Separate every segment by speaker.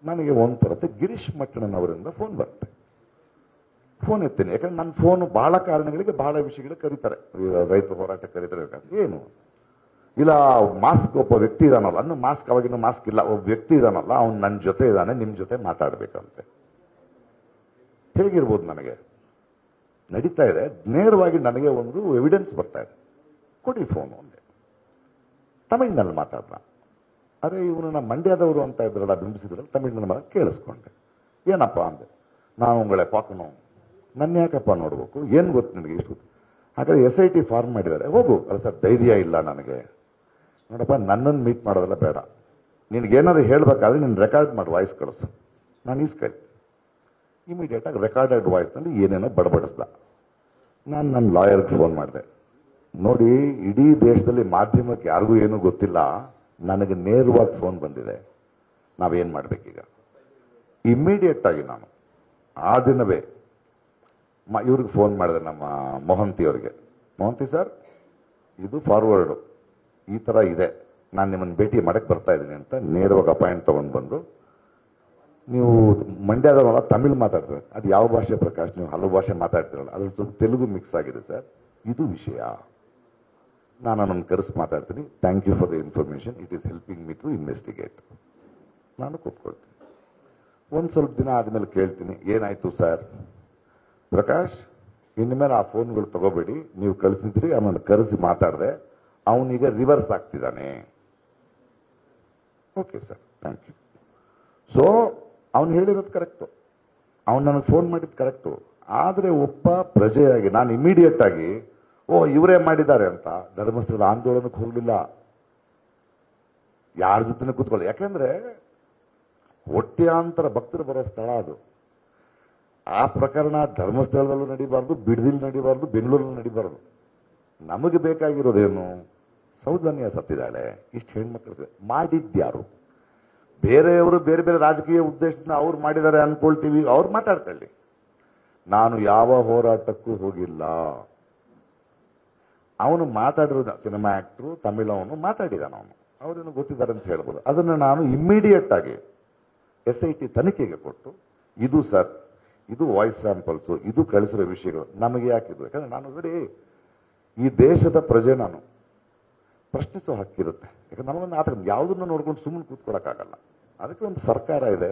Speaker 1: ನನಗೆ ಒಂದು ಬರುತ್ತೆ, ಗಿರೀಶ್ ಮಟ್ಟಣ್ಣನವರಿಂದ ಫೋನ್ ಬರುತ್ತೆ. ಫೋನ್ ಎತ್ತೀನಿ, ಯಾಕಂದ್ರೆ ನನ್ನ ಫೋನ್ ಬಹಳ ಕಾರಣಗಳಿಗೆ ಬಹಳ ವಿಷಯಗಳಿಗೆ ಕರೀತಾರೆ. ರೈತ ಹೋರಾಟ ಕರೀತಾರೆ. ಏನು ಇಲ್ಲ, ಮಾಸ್ಕ್ ಒಬ್ಬ ವ್ಯಕ್ತಿ ಇದಾನಲ್ಲ, ಅನ್ನು ಮಾಸ್ಕ್ ಅವಾಗಿನ ಮಾಸ್ಕ್ ಇಲ್ಲ, ಒಬ್ಬ ವ್ಯಕ್ತಿ ಇದಾನಲ್ಲ, ಅವ್ನು ನನ್ನ ಜೊತೆ ಇದ್ದಾನೆ, ನಿಮ್ಮ ಜೊತೆ ಮಾತಾಡ್ಬೇಕಂತೆ. ಹೇಗಿರ್ಬೋದು? ನನಗೆ ನಡೀತಾ ಇದೆ, ನೇರವಾಗಿ ನನಗೆ ಒಂದು ಎವಿಡೆನ್ಸ್ ಬರ್ತಾ ಇದೆ, ಕೊಡಿ ಫೋನ್ ಒಂದೇ. ತಮಿಳಿನಲ್ಲಿ ಮಾತಾಡ್ದ. ಅರೆ ಇವನು ನಮ್ಮ ಮಂಡ್ಯದವರು ಅಂತ ಇದ್ರಲ್ಲ, ಬಿಂಬಿಸಿದ್ರಲ್ಲ, ತಮಿಳಿನಲ್ಲಿ ಮಾತ್ರ ಕೇಳಿಸ್ಕೊಂಡೆ. ಏನಪ್ಪ ಅಂದೆ. ನಾನು ಉಂಗಳೇ ಪಾಕನು, ನನ್ನ ಯಾಕಪ್ಪ ನೋಡ್ಬೇಕು, ಏನು ಗೊತ್ತು ನಿನಗೆ ಇಷ್ಟು ಗೊತ್ತು? ಹಾಗಾದ್ರೆ SIT ಫಾರ್ಮ್ ಮಾಡಿದ್ದಾರೆ, ಹೋಗು. ಅಲ್ಲ ಸರ್, ಧೈರ್ಯ ಇಲ್ಲ ನನಗೆ. ನೋಡಪ್ಪ, ನನ್ನನ್ನು ಮೀಟ್ ಮಾಡೋದೆಲ್ಲ ಬೇಡ, ನಿನಗೇನಾದ್ರು ಹೇಳ್ಬೇಕಾದ್ರೆ ನೀನು ರೆಕಾರ್ಡ್ ಮಾಡಿ ವಾಯ್ಸ್ ಕಳಿಸು, ನಾನು ಈಸ್ಕೈತೆ. ಇಮಿಡಿಯೇಟ್ ಆಗಿ ರೆಕಾರ್ಡೆಡ್ ವಾಯ್ಸ್ನಲ್ಲಿ ಏನೇನೋ ಬಡಬಡಿಸ್ದ. ನಾನು ನನ್ನ ಲಾಯರ್ಗೆ ಫೋನ್ ಮಾಡಿದೆ. ನೋಡಿ, ಇಡೀ ದೇಶದಲ್ಲಿ ಮಾಧ್ಯಮಕ್ಕೆ ಯಾರಿಗೂ ಏನೂ ಗೊತ್ತಿಲ್ಲ, ನನಗೆ ನೇರವಾಗಿ ಫೋನ್ ಬಂದಿದೆ, ನಾವೇನು ಮಾಡ್ಬೇಕೀಗ? ಇಮ್ಮಿಡಿಯೇಟ್ ಆಗಿ ನಾನು ಆ ದಿನವೇ ಇವ್ರಿಗೆ ಫೋನ್ ಮಾಡಿದೆ, ನಮ್ಮ ಮೊಹಂತಿ ಅವರಿಗೆ. ಮೊಹಂತಿ ಸರ್, ಇದು ಫಾರ್ವರ್ಡು ಈ ಥರ ಇದೆ, ನಾನು ನಿಮ್ಮನ್ನು ಭೇಟಿ ಮಾಡಕ್ಕೆ ಬರ್ತಾ ಇದ್ದೀನಿ ಅಂತ ನೇರವಾಗಿ ಅಪಾಯಿಂಟ್ ತೊಗೊಂಡು ಬಂದು, ನೀವು ಮಂಡ್ಯದವಲ್ಲ, ತಮಿಳು ಮಾತಾಡ್ತಾರೆ. ಅದು ಯಾವ ಭಾಷೆ ಪ್ರಕಾಶ್? ನೀವು ಹಲವು ಭಾಷೆ ಮಾತಾಡ್ತಿರಲ್ಲ, ಅದ್ರ ಸ್ವಲ್ಪ ತೆಲುಗು ಮಿಕ್ಸ್ ಆಗಿದೆ ಸರ್, ಇದು ವಿಷಯ. ನಾನು ನನ್ನ ಕರೆಸಿ ಮಾತಾಡ್ತೀನಿ. Thank you for the information, it is helping me to investigate. ನಾನು ಕೂತ್ಕೊಳ್ತೀನಿ. ಒಂದು ಸ್ವಲ್ಪ ದಿನ ಆದಮೇಲೆ ಕೇಳ್ತೀನಿ, ಏನಾಯ್ತು ಸರ್? ಪ್ರಕಾಶ್, ಇನ್ಮೇಲೆ ಆ ಫೋನ್ಗಳು ತಗೋಬೇಡಿ, ನೀವು ಕಳಿಸಿದ್ರಿ, ಅವನನ್ನು ಕರೆಸಿ ಮಾತಾಡಿದೆ, ಅವನೀಗ ರಿವರ್ಸ್ ಆಗ್ತಿದ್ದಾನೆ. Okay sir, thank you. So ಅವನು ಹೇಳಿರೋದು ಕರೆಕ್ಟು, ಅವನು ನನಗೆ ಫೋನ್ ಮಾಡಿದ್ದು ಕರೆಕ್ಟು. ಆದರೆ ಒಬ್ಬ ಪ್ರಜೆಯಾಗಿ ನಾನು ಇಮಿಡಿಯೇಟ್ ಆಗಿ ಇವರೇ ಮಾಡಿದ್ದಾರೆ ಅಂತ ಧರ್ಮಸ್ಥಳದ ಆಂದೋಲನಕ್ಕೆ ಹೋಗಲಿಲ್ಲ, ಯಾರ ಜೊತೆ ಕೂತ್ಕೊಳ್ಳಿ. ಯಾಕೆಂದ್ರೆ ಕೋಟ್ಯಾಂತರ ಭಕ್ತರು ಬರೋ ಸ್ಥಳ ಅದು. ಆ ಪ್ರಕರಣ ಧರ್ಮಸ್ಥಳದಲ್ಲೂ ನಡೀಬಾರ್ದು, ಬಿಡದಿಲ್ ನಡೀಬಾರ್ದು, ಬೆಂಗಳೂರಲ್ಲಿ ನಡೀಬಾರ್ದು. ನಮಗೆ ಬೇಕಾಗಿರೋದೇನು? ಸೌಜನ್ಯ ಸತ್ತಿದ್ದಾಳೆ, ಇಷ್ಟು ಹೆಣ್ಮಕ್ಳು ಮಾಡಿದ್ಯಾರು? ಬೇರೆಯವರು ಬೇರೆ ಬೇರೆ ರಾಜಕೀಯ ಉದ್ದೇಶದಿಂದ ಅವ್ರು ಮಾಡಿದ್ದಾರೆ ಅನ್ಕೊಳ್ತೀವಿ, ಅವ್ರು ಮಾತಾಡ್ಕೊಳ್ಳಿ. ನಾನು ಯಾವ ಹೋರಾಟಕ್ಕೂ ಹೋಗಿಲ್ಲ. ಅವನು ಮಾತಾಡಿರೋದ ಸಿನಿಮಾ ಆಕ್ಟ್ರು, ತಮಿಳವನು ಮಾತಾಡಿದಾನ, ಅವನು ಅವ್ರೇನು ಗೊತ್ತಿದ್ದಾರೆ ಅಂತ ಹೇಳ್ಬೋದು. ಅದನ್ನು ನಾನು ಇಮ್ಮಿಡಿಯೇಟ್ ಆಗಿ SIT ತನಿಖೆಗೆ ಕೊಟ್ಟು, ಇದು ಸರ್, ಇದು ವಾಯ್ಸ್ ಸ್ಯಾಂಪಲ್ಸು, ಇದು ಕಳಿಸಿರೋ ವಿಷಯಗಳು, ನಮಗೆ ಯಾಕಿದು? ಯಾಕಂದ್ರೆ ನಾನು ನೋಡಿ, ಈ ದೇಶದ ಪ್ರಜೆ, ನಾನು ಪ್ರಶ್ನಿಸೋ ಹಕ್ಕಿರುತ್ತೆ. ಯಾಕಂದ್ರೆ ನಮಗೊಂದು ಆತ ಯಾವುದನ್ನು ನೋಡ್ಕೊಂಡು ಸುಮ್ಮನೆ ಕೂತ್ಕೊಳಕ್ಕಾಗಲ್ಲ. ಅದಕ್ಕೆ ಒಂದು ಸರ್ಕಾರ ಇದೆ.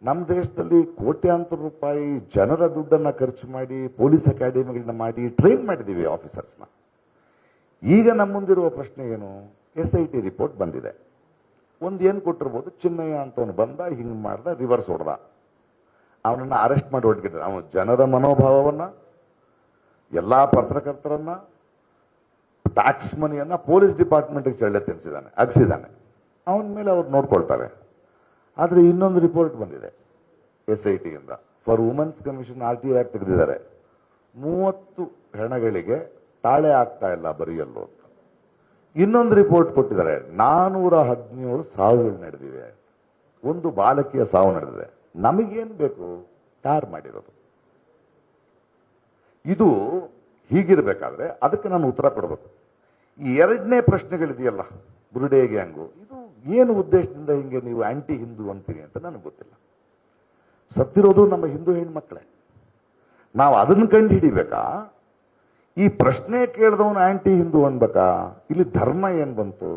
Speaker 1: ನಮ್ಮ ದೇಶದಲ್ಲಿ ಕೋಟ್ಯಾಂತರ ರೂಪಾಯಿ ಜನರ ದುಡ್ಡನ್ನ ಖರ್ಚು ಮಾಡಿ ಪೊಲೀಸ್ ಅಕಾಡೆಮಿಗಳನ್ನ ಮಾಡಿ ಟ್ರೈನ್ ಮಾಡಿದ್ದೀವಿ ಆಫೀಸರ್ಸ್ನ. ಈಗ ನಮ್ಮ ಮುಂದಿರುವ ಪ್ರಶ್ನೆ ಏನು? SIT ರಿಪೋರ್ಟ್ ಬಂದಿದೆ. ಒಂದು ಏನು ಕೊಟ್ಟಿರ್ಬೋದು, ಚಿನ್ನಯ್ಯ ಅಂತವನು ಬಂದ, ಹಿಂಗೆ ಮಾಡ್ದ, ರಿವರ್ಸ್ ಹೊಡೆದ, ಅವನನ್ನ ಅರೆಸ್ಟ್ ಮಾಡಿ ಹೊರಟಿದ್ದಾರೆ. ಅವನು ಜನರ ಮನೋಭಾವವನ್ನ, ಎಲ್ಲಾ ಪತ್ರಕರ್ತರನ್ನ, ಟ್ಯಾಕ್ಸ್ ಮನಿಯನ್ನ ಪೊಲೀಸ್ ಡಿಪಾರ್ಟ್ಮೆಂಟ್ಗೆ ಚಳ್ಳೆ ತಿನ್ಸಿದ್ದಾನೆ, ಅಗ್ಸಿದ್ದಾನೆ. ಅವನ ಮೇಲೆ ಅವ್ರು ನೋಡ್ಕೊಳ್ತಾರೆ. ಆದ್ರೆ ಇನ್ನೊಂದು ರಿಪೋರ್ಟ್ ಬಂದಿದೆ SIT ಇಂದ. For women's commission RTI act ತೆಗೆದಿದ್ದಾರೆ. 30 ಹೆಣಗಳಿಗೆ ತಾಳೆ ಆಗ್ತಾ ಇಲ್ಲ ಬರೆಯಲ್ಲೂ ಅಂತ. ಇನ್ನೊಂದು ರಿಪೋರ್ಟ್ ಕೊಟ್ಟಿದ್ದಾರೆ, 417 ಸಾವುಗಳು ನಡೆದಿವೆ, ಒಂದು ಬಾಲಕಿಯ ಸಾವು ನಡೆದಿದೆ. ನಮಗೇನ್ ಬೇಕು? ಯಾರು ಮಾಡಿರೋದು? ಇದು ಹೀಗಿರ್ಬೇಕಾದ್ರೆ ಅದಕ್ಕೆ ನಾನು ಉತ್ತರ ಕೊಡಬೇಕು. ಈ ಎರಡನೇ ಪ್ರಶ್ನೆಗಳಿದೆಯಲ್ಲ, ಬುರುಡೆ ಗ್ಯಾಂಗು, ಇದು ಏನು ಉದ್ದೇಶದಿಂದ ಹಿಂಗೆ ನೀವು ಆಂಟಿ ಹಿಂದೂ ಅಂತೀರಿ ಅಂತ ನನಗೆ ಗೊತ್ತಿಲ್ಲ. ಸತ್ತಿರೋದು ನಮ್ಮ ಹಿಂದೂ ಹೆಣ್ಮಕ್ಳೇ. ನಾವು ಅದನ್ನು ಕಂಡು ಹಿಡಿಬೇಕಾ? ಈ ಪ್ರಶ್ನೆ ಕೇಳಿದವನು ಆಂಟಿ ಹಿಂದೂ ಅನ್ಬೇಕಾ? ಇಲ್ಲಿ ಧರ್ಮ ಏನ್ ಬಂತು?